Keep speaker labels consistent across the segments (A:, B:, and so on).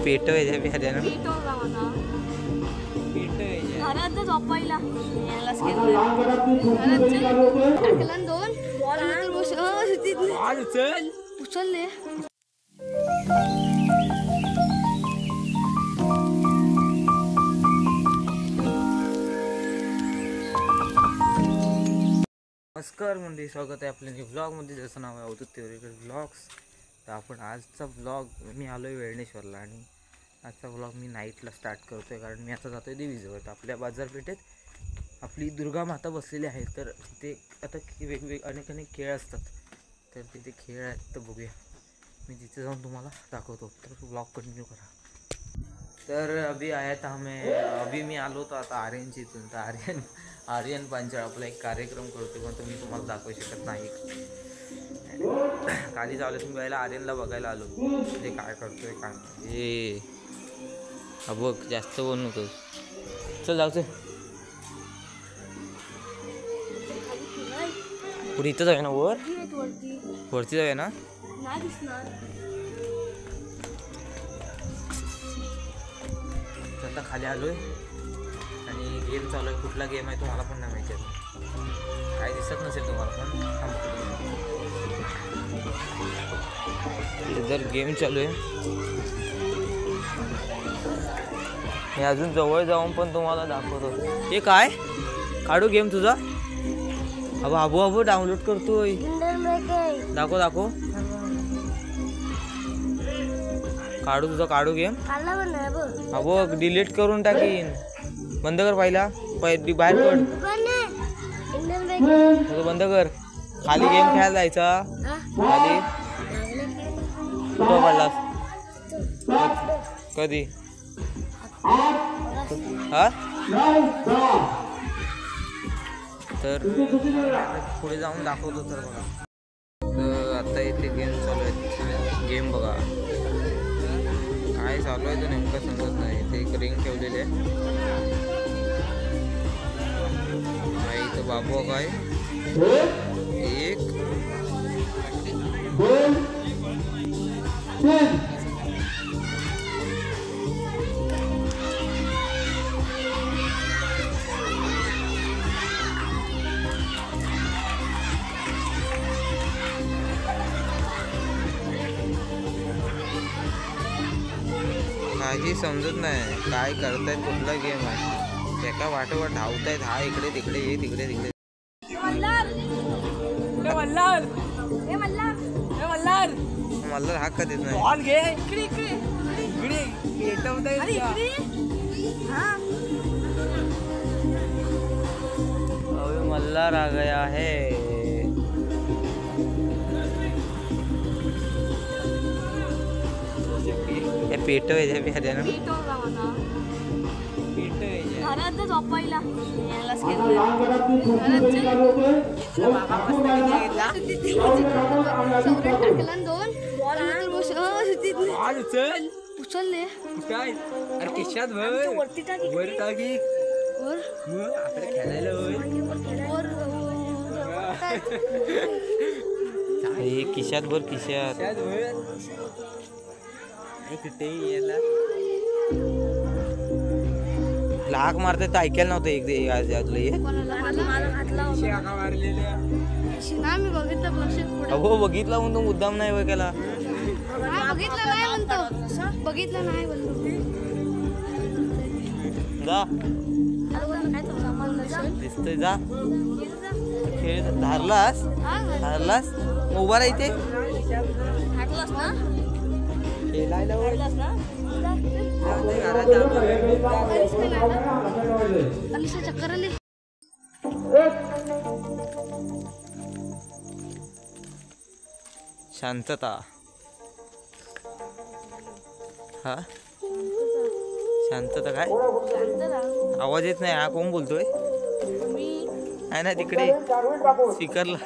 A: पेट आहे बिहार
B: झोपायला दोन उचलले.
A: नमस्कार मंडळी, स्वागत आहे आपल्या व्लॉगमध्ये. जसं नाव आहे अवधूत तेवरेकर व्लॉग्स. तर आपण आजचा व्लॉग मी आलो आहे वेळणेश्वरला आणि आजचा व्लॉग मी नाईटला स्टार्ट करतो आहे, कारण मी आता जातो आहे देवीजवळ. तर आपल्या बाजारपेठेत आपली दुर्गा माता बसलेली आहे, तर तिथे आता अनेक खेळ असतात, तर तिथे खेळ आहेत. तर बघूया, मी तिथे जाऊन तुम्हाला दाखवतो. तर व्लॉग कंटिन्यू करा. तर अभी मी आलो होतो आता आर्यनची इथून. तर आर्यन पांचाळ आपला एक कार्यक्रम करतो, पण तो मी तुम्हाला दाखवू शकत नाही. खाली चालू तुम्ही पहिला आर्यनला बघायला आलो, ते काय करतोय काय. हे बघ, जास्त बोल नको, चल जाऊ. पुढे इथं जाऊया ना, वरती जाऊया ना. आता खाली आलोय आणि गेम चालू आहे. कुठला गेम आहे तुम्हाला पण नाही माहिती आहे, काय दिसत नसेल तुम्हाला पण. जर गेम चालू आहे, मी अजून जवळ जाऊन पण तुम्हाला दाखवतो. हे काय काढू गेम तुझा? अबो डाउनलोड करतोय. दाखव काढू गेम. अबो डिलीट करून टाकीन. बंद कर पहिला, बाहेर पड. बंद कर. खाली गेम खेळायला जायचा. खाली कुठं पडलास? कधी? हा, तर पुढे जाऊन दाखवतो. तर बघा, तर आता इथे गेम चालू आहे. गेम बघा काय चालू आहे, तर नेमकं समजत नाही. इथे एक रिंग ठेवलेली आहे. इथं बाबू काय 1 2 3. काही समजत नाही काय करतायत, कुठला गेम आहे. एका वाटेवर धावतायत. हा इकडे तिकडे, हे तिकडे तिकडे. मल्हार हाक का देत नाही. अभी मल्हार आ गया है. पेट आहे बिहार
B: झोपायला दोन उचलले.
A: काय अरे खिशात वर टाकी आपल्या खेळायला खिशात भर. खिशात लाग मारते तर ऐकायला नव्हतं. एक हो बघितला म्हणतो, मुद्दाम नाही बघायला.
B: बघितलं नाही
A: जा, दिसतोय. जा खेळ. धारलास उभा राहते.
B: चक्कर आली.
A: शांतता. हा, शांतता काय? आवाज येत नाही. हा कोण बोलतोय? आहे ना तिकडे स्पीकरला.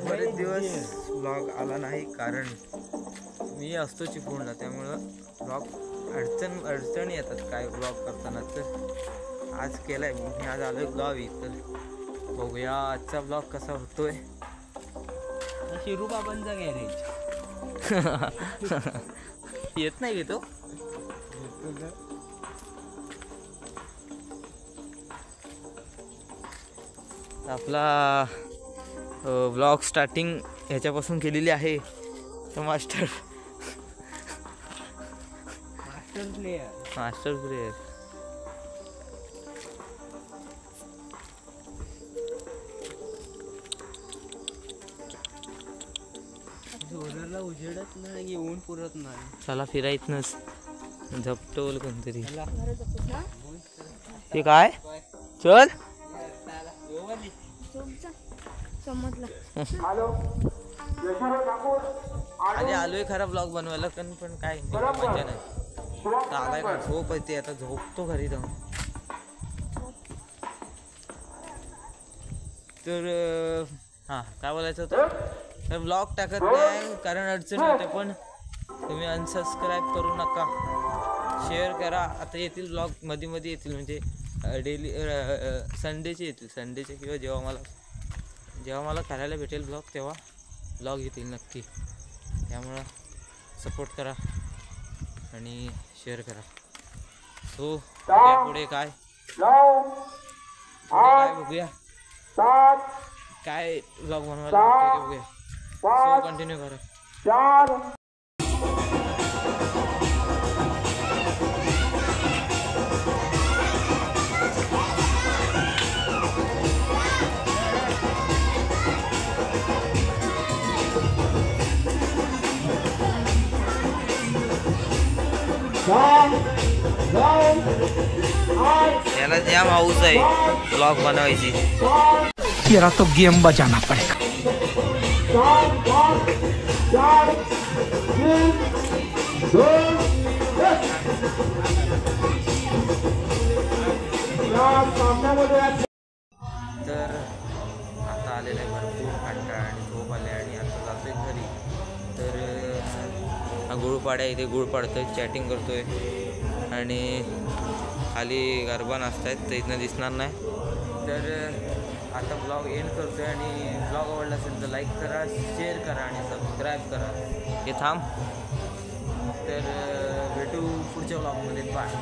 A: बरेच दिवस व्लॉग आला नाही, कारण मी असतो चिपळूणला, त्यामुळं व्लॉग अडचणी येतात काय व्लॉग करताना. तर आज केलाय मी. आज आलोय गावी. तर बघूया आजचा ब्लॉग कसा होतोय.
C: शिरू बाबांचा गॅरेज
A: येत नाही की तो. आपला ब्लॉग स्टार्टिंग ह्याच्यापासून केलेली आहे. तर मास्टर प्लेयर
C: सोलरला उजेडत नाही, येऊन पुरत नाही.
A: चला फिरायच झपटवल कोणतरी.
B: घरात जातोस ना?
A: ते काय चल
B: झोपचा. समजला.
A: आधी आलोय खरा ब्लॉग बनवायला पण काय मजा नाही. आलाय का झोप येते आता झोपतो घरी जाऊन. तर हां काय बोलायचं होतं. तर ब्लॉग टाकत नाही कारण अडचण होते. पण तुम्ही अनसबस्क्राईब करू नका, शेअर करा. आता येतील ब्लॉग मध्ये मध्ये येतील म्हणजे डेली संडेचे येतील. संडेचे किंवा जेव्हा मला करायला भेटेल ब्लॉग तेव्हा ब्लॉग येतील नक्की. त्यामुळं सपोर्ट करा आणि शेअर करा. सो पुढे काय बघूया काय ब्लॉग बनवायला भेटतंय ते बघूया. सो कंटिन्यू करा. याला जाम हाऊस आहे ब्लॉग बनवायची.
D: तेरा तो गेम बजाना पड़ेगा.
A: तर आता आलेला आहे भरपूर कंटाळा आणि झोप आले आणि आता जातोय घरी. तर हा गुळपाड्या इथे गुळ पाडतोय, चॅटिंग करतोय आणि खाली गरबा नाचतायत तर इथनं दिसणार नाही. तर आता ब्लॉग एंड करतोय आणि ब्लॉग आवडला असेल तर लाईक करा, शेअर करा आणि सबस्क्राईब करा. हे थांब. तर भेटू पुढच्या ब्लॉगमध्ये. बाय.